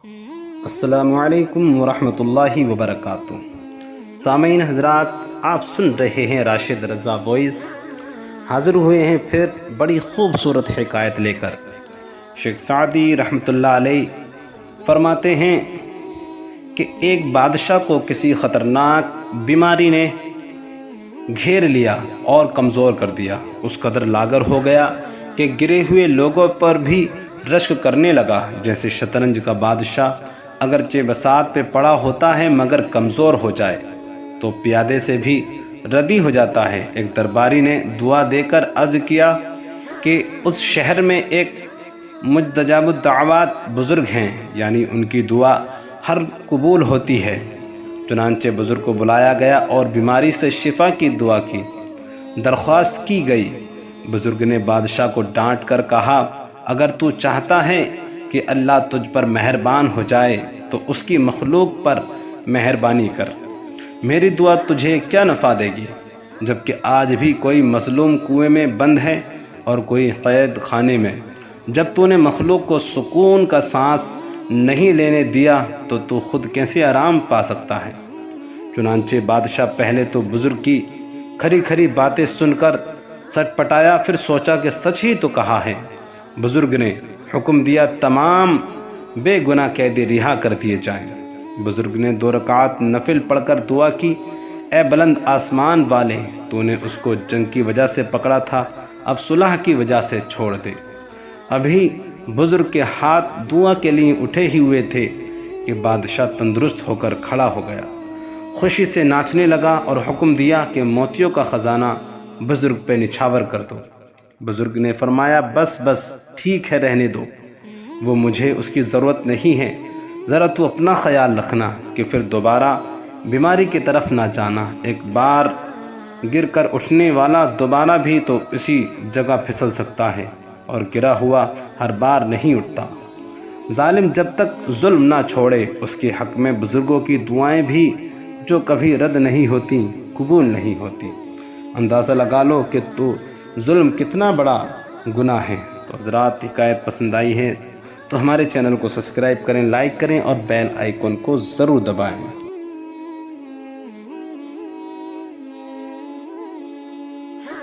السلام علیکم ورحمۃ اللہ وبرکاتہ۔ سامعین حضرات، آپ سن رہے ہیں راشد رضا وائس، حاضر ہوئے ہیں پھر بڑی خوبصورت حکایت لے کر۔ شیخ سعدی رحمۃ اللہ علیہ فرماتے ہیں کہ ایک بادشاہ کو کسی خطرناک بیماری نے گھیر لیا اور کمزور کر دیا۔ اس قدر لاغر ہو گیا کہ گرے ہوئے لوگوں پر بھی رشک کرنے لگا، جیسے شطرنج کا بادشاہ اگرچہ بساط پہ پڑا ہوتا ہے مگر کمزور ہو جائے تو پیادے سے بھی ردی ہو جاتا ہے۔ ایک درباری نے دعا دے کر عرض کیا کہ اس شہر میں ایک مجتب الدعوات بزرگ ہیں، یعنی ان کی دعا ہر قبول ہوتی ہے۔ چنانچہ بزرگ کو بلایا گیا اور بیماری سے شفا کی دعا کی درخواست کی گئی۔ بزرگ نے بادشاہ کو ڈانٹ کر کہا، اگر تو چاہتا ہے کہ اللہ تجھ پر مہربان ہو جائے تو اس کی مخلوق پر مہربانی کر، میری دعا تجھے کیا نفع دے گی، جبکہ آج بھی کوئی مظلوم کنویں میں بند ہے اور کوئی قید خانے میں۔ جب تو نے مخلوق کو سکون کا سانس نہیں لینے دیا تو تو خود کیسے آرام پا سکتا ہے؟ چنانچہ بادشاہ پہلے تو بزرگ کی کھری کھری باتیں سن کر سٹ پٹایا، پھر سوچا کہ سچ ہی تو کہا ہے۔ بزرگ نے حکم دیا تمام بے گناہ قیدی رہا کر دیے جائیں۔ بزرگ نے 2 رکعات نفل پڑھ کر دعا کی، اے بلند آسمان والے، تو نے اس کو جنگ کی وجہ سے پکڑا تھا، اب صلح کی وجہ سے چھوڑ دے۔ ابھی بزرگ کے ہاتھ دعا کے لیے اٹھے ہی ہوئے تھے کہ بادشاہ تندرست ہو کر کھڑا ہو گیا، خوشی سے ناچنے لگا اور حکم دیا کہ موتیوں کا خزانہ بزرگ پہ نچھاور کر دو۔ بزرگ نے فرمایا، بس بس ٹھیک ہے، رہنے دو، وہ مجھے اس کی ضرورت نہیں ہے، ذرا تو اپنا خیال رکھنا کہ پھر دوبارہ بیماری کی طرف نہ جانا۔ ایک بار گر کر اٹھنے والا دوبارہ بھی تو اسی جگہ پھسل سکتا ہے اور گرا ہوا ہر بار نہیں اٹھتا۔ ظالم جب تک ظلم نہ چھوڑے اس کے حق میں بزرگوں کی دعائیں بھی جو کبھی رد نہیں ہوتی قبول نہیں ہوتی۔ اندازہ لگا لو کہ تو ظلم کتنا بڑا گناہ ہے۔ تو حضرات، حکایت پسند آئی ہے تو ہمارے چینل کو سبسکرائب کریں، لائک کریں اور بیل آئیکن کو ضرور دبائیں۔